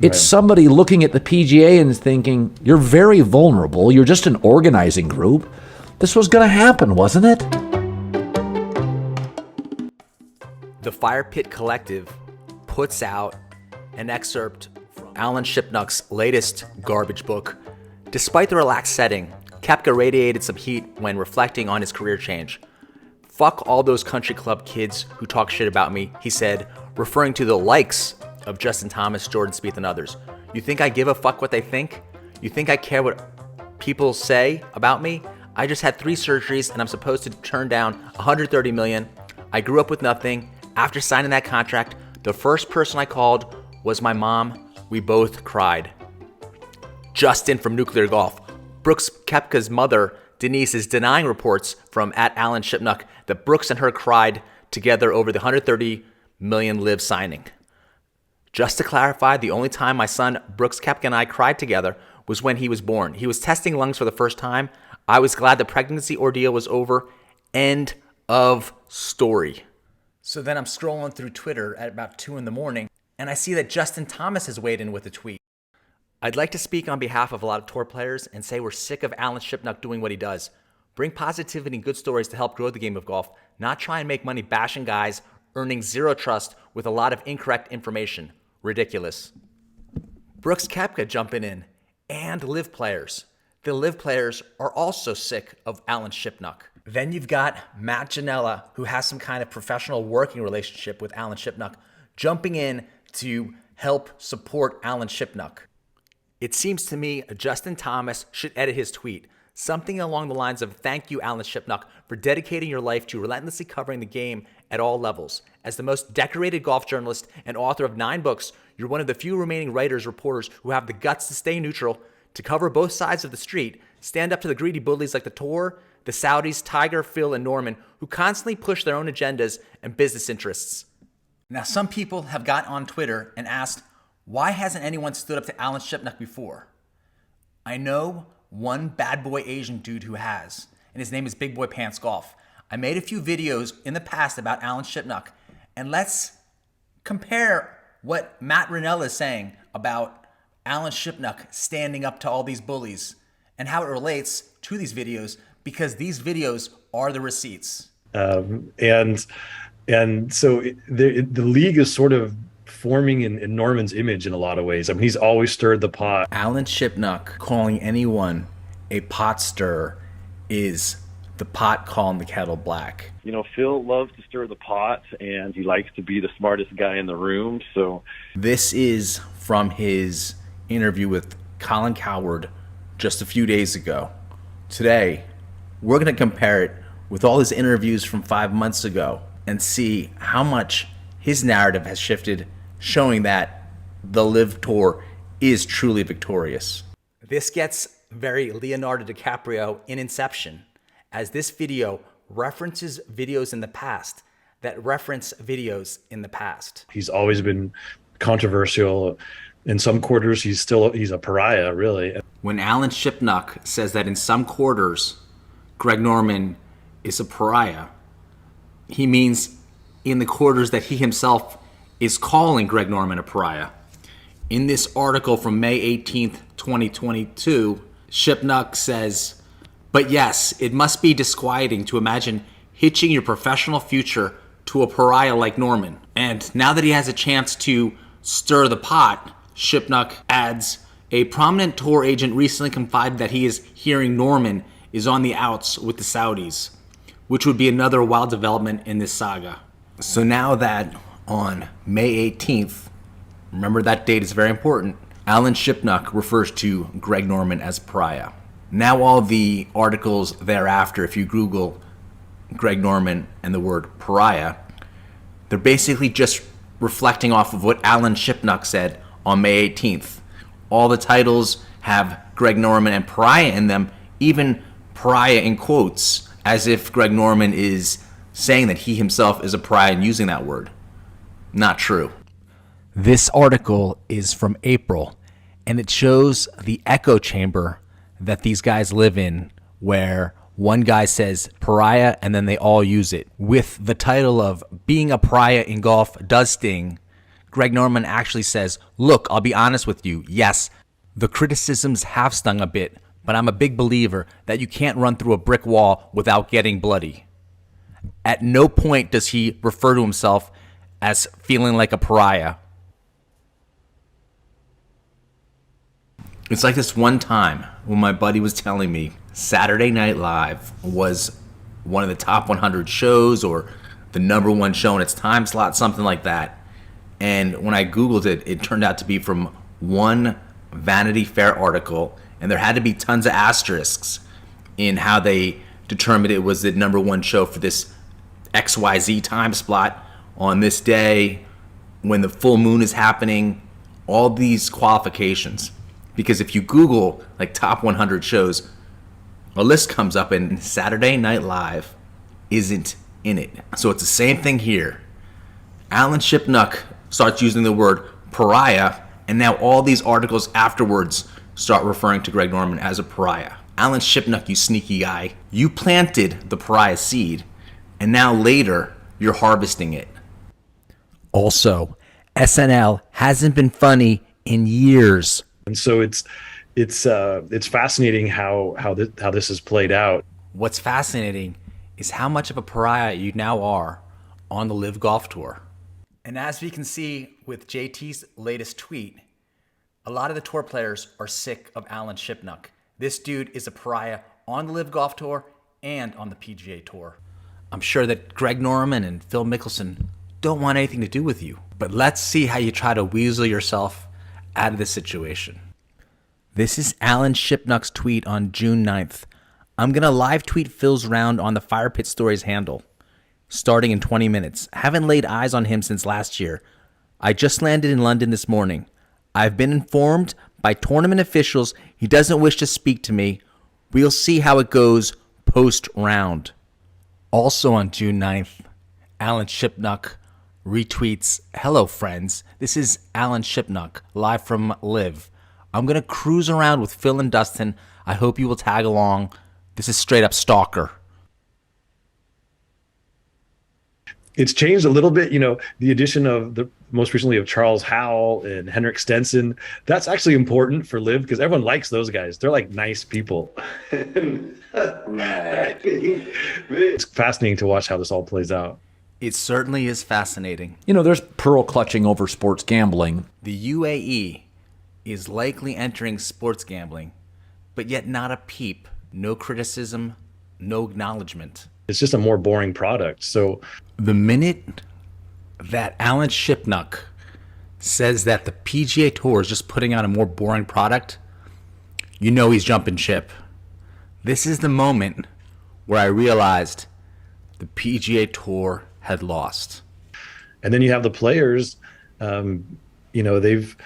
It's somebody looking at the PGA and thinking, you're very vulnerable. You're just an organizing group. This was going to happen, wasn't it? The Fire Pit Collective puts out an excerpt from Alan Shipnuck's latest garbage book. Despite the relaxed setting, KOEPKA radiated some heat when reflecting on his career change. "Fuck all those country club kids who talk shit about me," he said, referring to the likes of Justin Thomas, Jordan Spieth, and others. "You think I give a fuck what they think? You think I care what people say about me? I just had 3 surgeries and I'm supposed to turn down $130 million. I grew up with nothing. After signing that contract, the first person I called was my mom. We both cried." Justin from Nuclear Golf. Brooks Koepka's mother, Denise, is denying reports from @AlanShipnuck that Brooks and her cried together over the $130 million live signing. "Just to clarify, the only time my son Brooks Koepka and I cried together was when he was born. He was testing lungs for the first time. I was glad the pregnancy ordeal was over. End of story." So then I'm scrolling through Twitter at about 2 in the morning, and I see that Justin Thomas has weighed in with a tweet. "I'd like to speak on behalf of a lot of tour players and say we're sick of Alan Shipnuck doing what he does. Bring positivity and good stories to help grow the game of golf, not try and make money bashing guys earning zero trust with a lot of incorrect information. Ridiculous." Brooks Koepka jumping in, and live players. The live players are also sick of Alan Shipnuck. Then you've got Matt Janella, who has some kind of professional working relationship with Alan Shipnuck, jumping in to help support Alan Shipnuck. It seems to me Justin Thomas should edit his tweet, something along the lines of, "Thank you, Alan Shipnuck, for dedicating your life to relentlessly covering the game at all levels. As the most decorated golf journalist and author of 9 books, you're one of the few remaining writers, reporters who have the guts to stay neutral, to cover both sides of the street, stand up to the greedy bullies like the Tour, the Saudis, Tiger, Phil, and Norman, who constantly push their own agendas and business interests." Now, some people have got on Twitter and asked, why hasn't anyone stood up to Alan Shipnuck before? I know one bad boy Asian dude who has, and his name is Big Boy Pants Golf. I made a few videos in the past about Alan Shipnuck, and let's compare what Matt Rinella is saying about Alan Shipnuck standing up to all these bullies and how it relates to these videos, because these videos are the receipts. And so the league is sort of forming in Norman's image in a lot of ways. I mean, he's always stirred the pot. Alan Shipnuck calling anyone a pot stirrer is the pot calling the kettle black. You know, Phil loves to stir the pot, and he likes to be the smartest guy in the room. So this is from his interview with Colin Cowherd just a few days ago. Today, we're going to compare it with all his interviews from 5 months ago and see how much his narrative has shifted, showing that the LIV Tour is truly victorious. This gets very Leonardo DiCaprio in Inception, as this video references videos in the past that reference videos in the past. He's always been controversial. In some quarters, he's a pariah, really. When Alan Shipnuck says that in some quarters, Greg Norman is a pariah, he means in the quarters that he himself is calling Greg Norman a pariah. In this article from May 18th, 2022, Shipnuck says, "But yes, it must be disquieting to imagine hitching your professional future to a pariah like Norman." And now that he has a chance to stir the pot, Shipnuck adds, "A prominent tour agent recently confided that he is hearing Norman is on the outs with the Saudis, which would be another wild development in this saga." So now that on May 18th, remember that date is very important, Alan Shipnuck refers to Greg Norman as pariah. Now all the articles thereafter, if you Google Greg Norman and the word pariah, they're basically just reflecting off of what Alan Shipnuck said on May 18th. All the titles have Greg Norman and pariah in them, even pariah in quotes, as if Greg Norman is saying that he himself is a pariah and using that word. Not true. This article is from April, and it shows the echo chamber that these guys live in, where one guy says pariah and then they all use it. With the title of "Being a Pariah in Golf Does Sting," Greg Norman actually says, "Look, I'll be honest with you. Yes, the criticisms have stung a bit, but I'm a big believer that you can't run through a brick wall without getting bloody." At no point does he refer to himself as feeling like a pariah. It's like this one time when my buddy was telling me Saturday Night Live was one of the top 100 shows or the number one show in its time slot, something like that. And when I Googled it, it turned out to be from one Vanity Fair article, and there had to be tons of asterisks in how they determined it was the number one show for this XYZ time slot on this day when the full moon is happening, all these qualifications. Because if you Google like top 100 shows, a list comes up and Saturday Night Live isn't in it. So it's the same thing here. Alan Shipnuck starts using the word pariah, and now all these articles afterwards start referring to Greg Norman as a pariah. Alan Shipnuck, you sneaky guy, you planted the pariah seed, and now later you're harvesting it. Also, SNL hasn't been funny in years. And so it's fascinating how this has played out. What's fascinating is how much of a pariah you now are on the Live Golf Tour. And as we can see with JT's latest tweet, a lot of the tour players are sick of Alan Shipnuck. This dude is a pariah on the Live Golf Tour and on the PGA Tour. I'm sure that Greg Norman and Phil Mickelson don't want anything to do with you. But let's see how you try to weasel yourself out of this situation. This is Alan Shipnuck's tweet on June 9th. I'm going to live tweet Phil's round on the Fire Pit Stories handle, starting in 20 minutes. Haven't laid eyes on him since last year. I just landed in London this morning. I've been informed by tournament officials he doesn't wish to speak to me. We'll see how it goes post-round. Also on June 9th, Alan Shipnuck retweets, "Hello friends, this is Alan Shipnuck, live from Live. I'm going to cruise around with Phil and Dustin. I hope you will tag along. This is straight up stalker." It's changed a little bit, the addition of the most recently of Charles Howell and Henrik Stenson. That's actually important for Live because everyone likes those guys. They're like nice people. It's fascinating to watch how this all plays out. It certainly is fascinating. There's pearl clutching over sports gambling. The UAE is likely entering sports gambling, but yet not a peep. No criticism, no acknowledgement. It's just a more boring product. So the minute that Alan Shipnuck says that the PGA Tour is just putting out a more boring product, he's jumping ship. This is the moment where I realized the PGA Tour had lost. And then you have the players, they've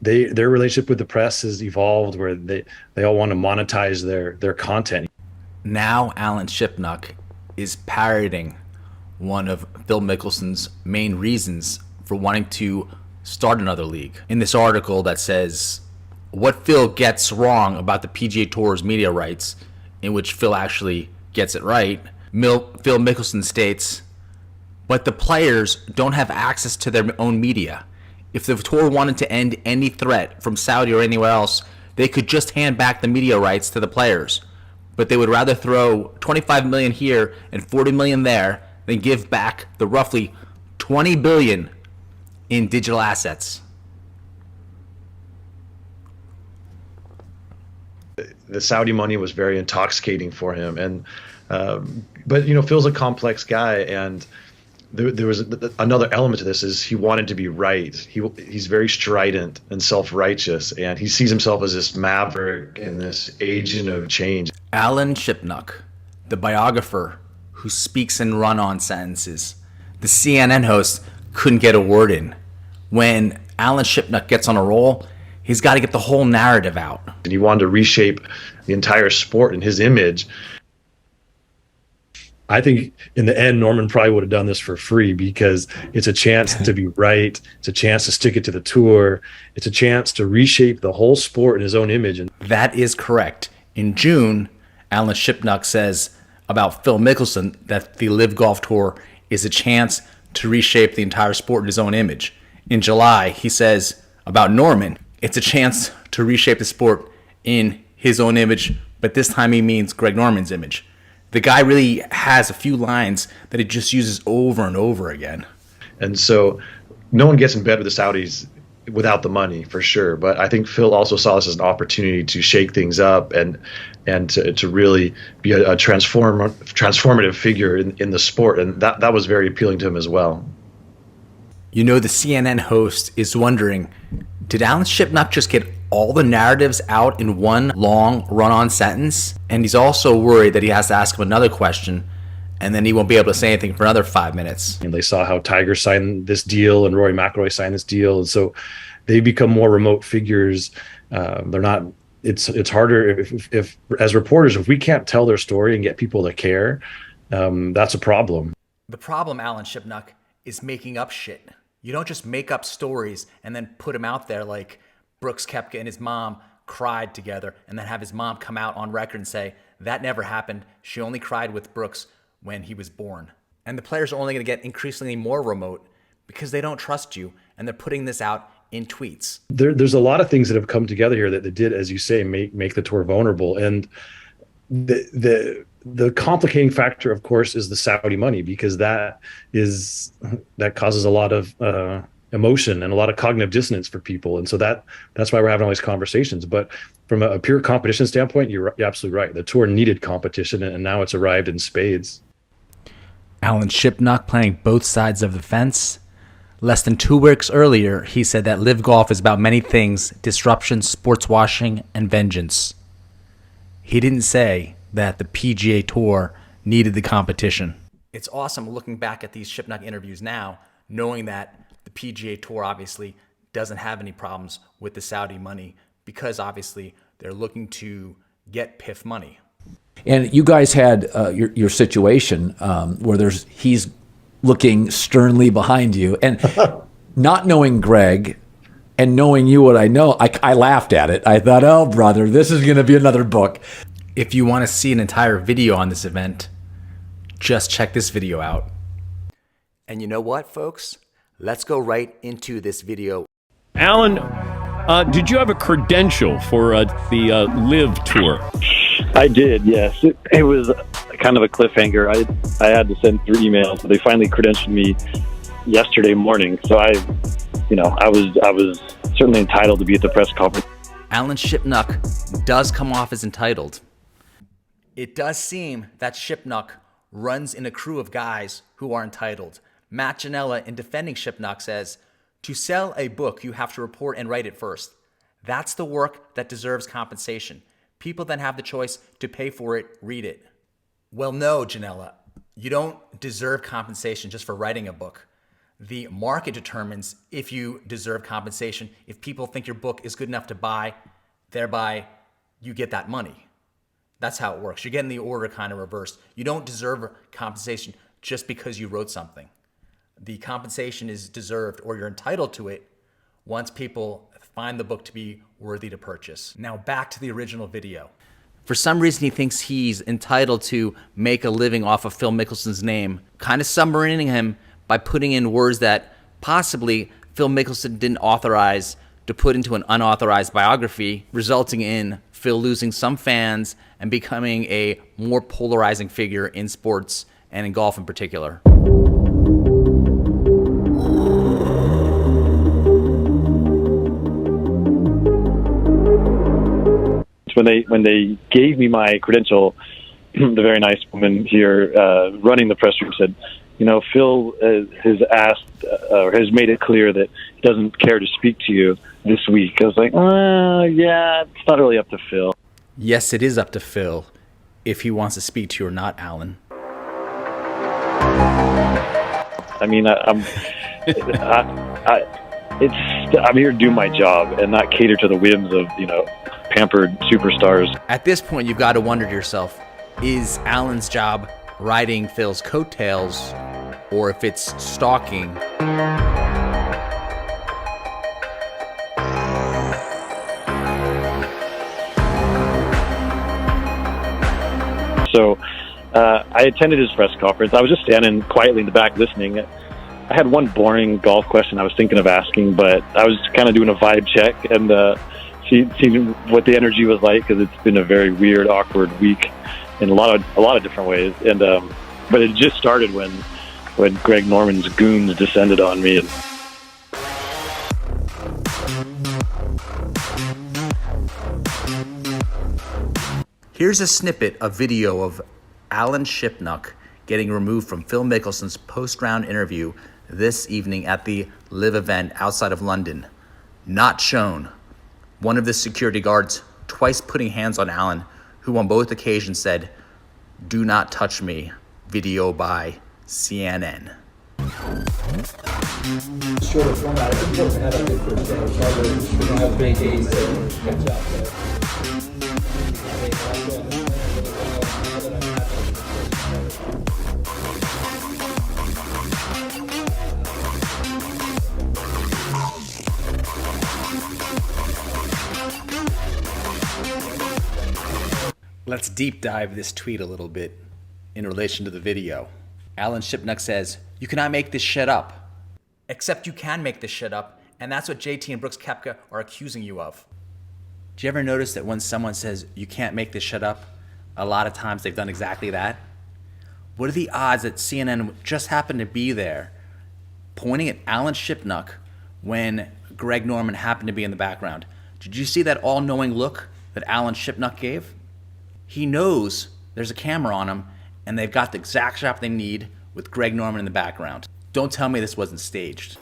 their relationship with the press has evolved where they all want to monetize their content. Now Alan Shipnuck is parroting one of Phil Mickelson's main reasons for wanting to start another league. In this article that says what Phil gets wrong about the PGA Tour's media rights, in which Phil actually gets it right, Phil Mickelson states, "But the players don't have access to their own media. If the tour wanted to end any threat from Saudi or anywhere else, they could just hand back the media rights to the players. But they would rather throw $25 million here and $40 million there than give back the roughly $20 billion in digital assets." The Saudi money was very intoxicating for him, and but Phil's a complex guy, and there was another element to this is he wanted to be right. He's very strident and self-righteous, and he sees himself as this maverick and this agent of change. Alan Shipnuck, the biographer who speaks in run-on sentences. The CNN host couldn't get a word in. When Alan Shipnuck gets on a roll, he's got to get the whole narrative out. And he wanted to reshape the entire sport and his image. I think in the end, Norman probably would have done this for free because it's a chance to be right. It's a chance to stick it to the tour. It's a chance to reshape the whole sport in his own image. And that is correct. In June, Alan Shipnuck says about Phil Mickelson that the Live Golf Tour is a chance to reshape the entire sport in his own image. In July, he says about Norman, it's a chance to reshape the sport in his own image, but this time he means Greg Norman's image. The guy really has a few lines that he just uses over and over again. And so no one gets in bed with the Saudis without the money, for sure. But I think Phil also saw this as an opportunity to shake things up and to really be a transformative figure in the sport. And that was very appealing to him as well. You know, the CNN host is wondering, did Alan Shipnuck just get all the narratives out in one long run-on sentence? And he's also worried that he has to ask him another question, and then he won't be able to say anything for another 5 minutes. And they saw how Tiger signed this deal and Rory McIlroy signed this deal. And so they become more remote figures. They're not, it's harder if as reporters, if we can't tell their story and get people to care, that's a problem. The problem, Alan Shipnuck, is making up shit. You don't just make up stories and then put them out there like Brooks Koepka and his mom cried together and then have his mom come out on record and say, that never happened. She only cried with Brooks when he was born. And the players are only going to get increasingly more remote because they don't trust you, and they're putting this out in tweets. There's a lot of things that have come together here that did, as you say, make the tour vulnerable. And the complicating factor, of course, is the Saudi money, because that causes a lot of emotion and a lot of cognitive dissonance for people. And so that's why we're having all these conversations. But from a pure competition standpoint, you're absolutely right. The tour needed competition, and now it's arrived in spades. Alan Shipnuck playing both sides of the fence. Less than 2 weeks earlier, he said that LIV Golf is about many things: disruption, sports washing, and vengeance. He didn't say that the PGA Tour needed the competition. It's awesome looking back at these Shipnuck interviews now, knowing that the PGA Tour obviously doesn't have any problems with the Saudi money, because obviously they're looking to get PIF money. And you guys had your situation where he's looking sternly behind you, and not knowing Greg and knowing you what I know, I laughed at it. I thought, oh, brother, this is going to be another book. If you want to see an entire video on this event, just check this video out. And you know what, folks? Let's go right into this video. Alan, did you have a credential for the LIV Tour? I did, yes. It was kind of a cliffhanger. I had to send 3 emails, but they finally credentialed me yesterday morning. So I was certainly entitled to be at the press conference. Alan Shipnuck does come off as entitled. It does seem that Shipnuck runs in a crew of guys who are entitled. Matt Janella, in defending Shipnuck, says, to sell a book, you have to report and write it first. That's the work that deserves compensation. People then have the choice to pay for it, read it. Well, no, Janella, you don't deserve compensation just for writing a book. The market determines if you deserve compensation. If people think your book is good enough to buy, thereby you get that money. That's how it works. You're getting the order kind of reversed. You don't deserve compensation just because you wrote something. The compensation is deserved, or you're entitled to it, once people find the book to be worthy to purchase. Now back to the original video. For some reason, he thinks he's entitled to make a living off of Phil Mickelson's name, kind of submarining him by putting in words that possibly Phil Mickelson didn't authorize to put into an unauthorized biography, resulting in Phil losing some fans and becoming a more polarizing figure in sports and in golf in particular. When they gave me my credential, the very nice woman here running the press room said, Phil has asked or has made it clear that he doesn't care to speak to you this week. I was like, yeah, it's not really up to Phil. Yes, it is up to Phil if he wants to speak to you or not, Alan. I mean, I'm here to do my job and not cater to the whims of, pampered superstars. At this point, you've got to wonder to yourself, is Alan's job riding Phil's coattails, or if it's stalking? So I attended his press conference. I was just standing quietly in the back listening. I had one boring golf question I was thinking of asking, but I was kind of doing a vibe check and seeing what the energy was like, because it's been a very weird, awkward week in a lot of different ways. And but it just started when Greg Norman's goons descended on me. And here's a snippet of video of Alan Shipnuck getting removed from Phil Mickelson's post-round interview this evening at the Live event outside of London. Not shown. One of the security guards twice putting hands on Alan, who on both occasions said, "Do not touch me." Video by CNN. Shorter format. It's important to have a good first day. We're going to have great days to catch up. Let's deep dive this tweet a little bit in relation to the video. Alan Shipnuck says, "You cannot make this shit up." Except you can make this shit up, and that's what JT and Brooks Koepka are accusing you of. Do you ever notice that when someone says, "You can't make this shit up," a lot of times they've done exactly that? What are the odds that CNN just happened to be there pointing at Alan Shipnuck when Greg Norman happened to be in the background? Did you see that all-knowing look that Alan Shipnuck gave? He knows there's a camera on him, and they've got the exact shot they need with Greg Norman in the background. Don't tell me this wasn't staged.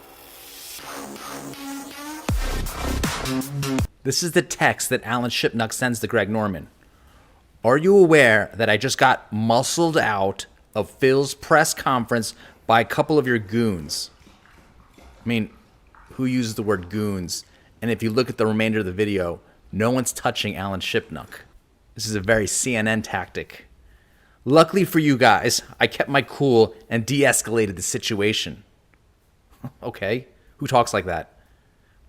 This is the text that Alan Shipnuck sends to Greg Norman. "Are you aware that I just got muscled out of Phil's press conference by a couple of your goons?" I mean, who uses the word goons? And if you look at the remainder of the video, no one's touching Alan Shipnuck. This is a very CNN tactic. Luckily for you guys, I kept my cool and de-escalated the situation. Okay, who talks like that?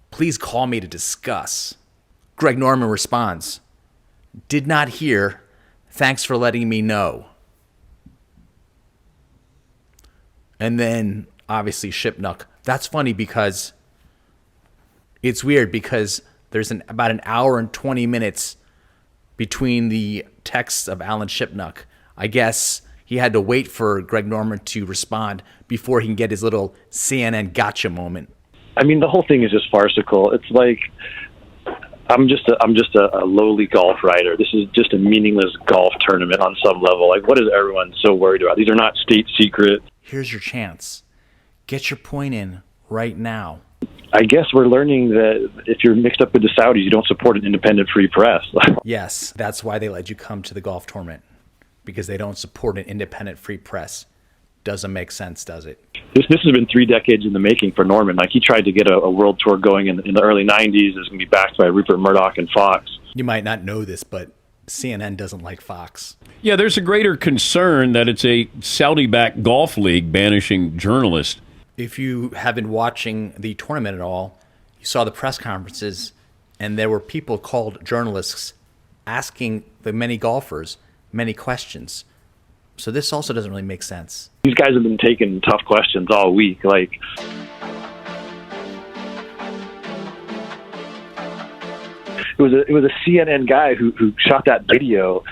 "Please call me to discuss." Greg Norman responds, "Did not hear. Thanks for letting me know." And then, obviously, Shipnuck. That's funny because it's weird because there's about an hour and 20 minutes between the texts of Alan Shipnuck. I guess he had to wait for Greg Norman to respond before he can get his little CNN gotcha moment. I mean, the whole thing is just farcical. It's like I'm just a lowly golf writer. This is just a meaningless golf tournament on some level. Like, what is everyone so worried about? These are not state secret. Here's your chance. Get your point in right now. I guess we're learning that if you're mixed up with the Saudis, you don't support an independent free press. Yes, that's why they let you come to the golf tournament, because they don't support an independent free press. Doesn't make sense, does it? This has been 3 decades in the making for Norman. Like, he tried to get a world tour going in the early 90s. It's going to be backed by Rupert Murdoch and Fox. You might not know this, but CNN doesn't like Fox. Yeah, there's a greater concern that it's a Saudi-backed golf league banishing journalists. If you have been watching the tournament at all, you saw the press conferences, and there were people called journalists asking the many golfers many questions. So this also doesn't really make sense. These guys have been taking tough questions all week. Like, it was a CNN guy who shot that video.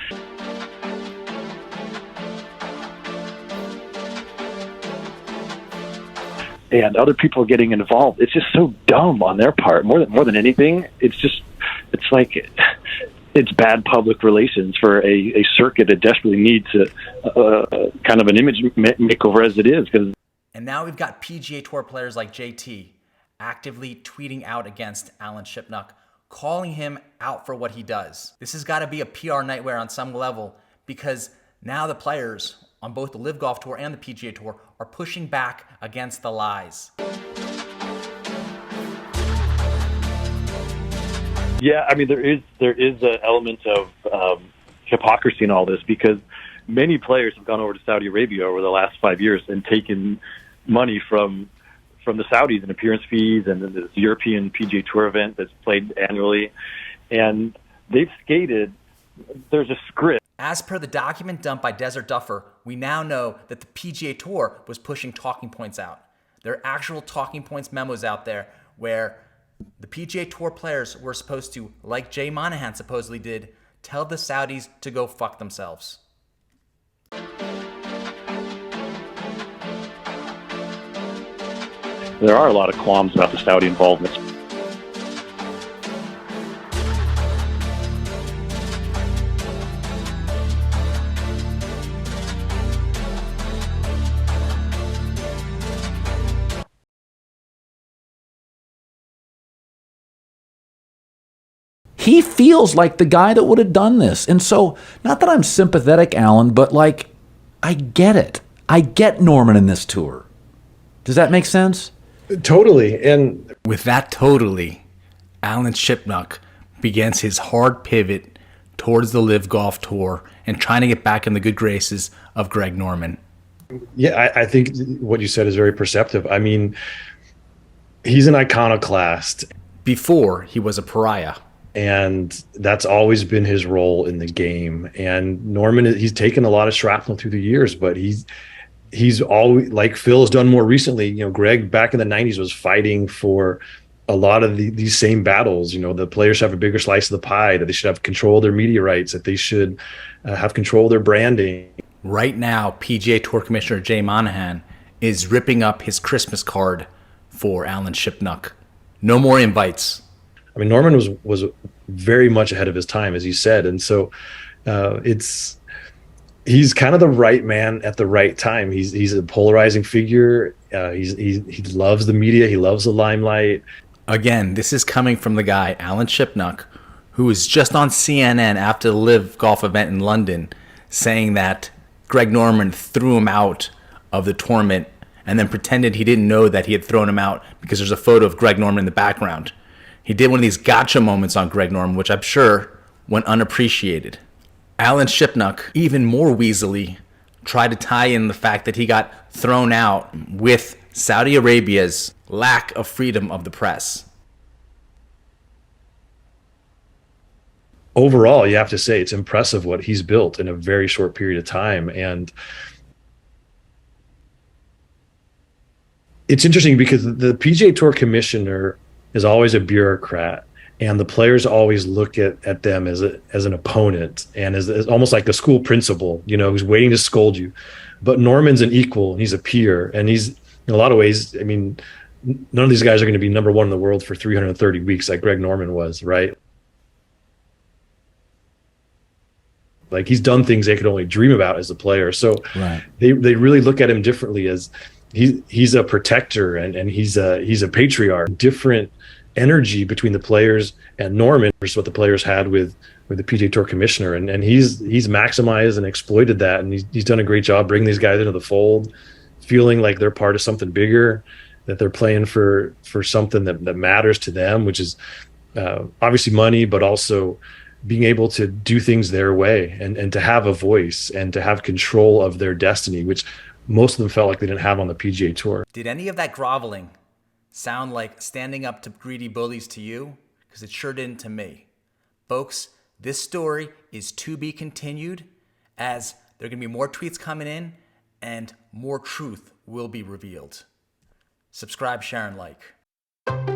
And other people getting involved. It's just so dumb on their part. More than anything, it's like it's bad public relations for a circuit that desperately needs kind of an image makeover as it is. And now we've got PGA Tour players like JT actively tweeting out against Alan Shipnuck, calling him out for what he does. This has got to be a PR nightmare on some level, because now the players on both the Live Golf Tour and the PGA Tour are pushing back against the lies. Yeah, I mean, there is an element of hypocrisy in all this, because many players have gone over to Saudi Arabia over the last 5 years and taken money from the Saudis in appearance fees and this European PGA Tour event that's played annually, and they've skated. There's a script. As per the document dumped by Desert Duffer, we now know that the PGA Tour was pushing talking points out. There are actual talking points memos out there where the PGA Tour players were supposed to, like Jay Monahan supposedly did, tell the Saudis to go fuck themselves. There are a lot of qualms about the Saudi involvement. He feels like the guy that would have done this. And so, not that I'm sympathetic, Alan, but like, I get it. I get Norman in this tour. Does that make sense? Totally. And With that totally, Alan Shipnuck begins his hard pivot towards the Live Golf Tour and trying to get back in the good graces of Greg Norman. yeah, I think what you said is very perceptive. I mean, he's an iconoclast, Before, he was a pariah. and that's always been his role in the game. And Norman, he's taken a lot of shrapnel through the years, but he's always, like Phil has done more recently. You know, Greg back in the 90s was fighting for a lot of these same battles. You know, the players have a bigger slice of the pie, that they should have control of their media rights, that they should have control of their branding. Right now, PGA Tour Commissioner Jay Monahan is ripping up his Christmas card for Alan Shipnuck. No more invites. I mean, Norman was very much ahead of his time, as you said, and so he's kind of the right man at the right time. He's a polarizing figure. He loves the media. He loves the limelight. Again, this is coming from the guy, Alan Shipnuck, who was just on CNN after the Live Golf event in London, saying that Greg Norman threw him out of the tournament and then pretended he didn't know that he had thrown him out because there's a photo of Greg Norman in the background. He did one of these gotcha moments on Greg Norman, which I'm sure went unappreciated. Alan Shipnuck, even more weaselly, tried to tie in the fact that he got thrown out with Saudi Arabia's lack of freedom of the press. Overall, you have to say it's impressive what he's built in a very short period of time. And it's interesting because the PGA Tour commissioner is always a bureaucrat, and the players always look at them as an opponent and as almost like a school principal, you know, who's waiting to scold you. But Norman's an equal, and he's a peer, and he's, in a lot of ways, I mean, none of these guys are going to be number one in the world for 330 weeks like Greg Norman was, right? Like, he's done things they could only dream about as a player. So Right. they really look at him differently, as he's a protector, and he's a patriarch. Different energy between the players and Norman versus what the players had with the PGA Tour commissioner, and he's maximized and exploited that, and he's done a great job bringing these guys into the fold, feeling like they're part of something bigger, that they're playing for something that matters to them, which is obviously money, but also being able to do things their way, and to have a voice and to have control of their destiny, which most of them felt like they didn't have on the PGA Tour. Did any of that groveling sound like standing up to greedy bullies to you? Because it sure didn't to me. Folks, this story is to be continued, as there are going to be more tweets coming in and more truth will be revealed. Subscribe, share, and like.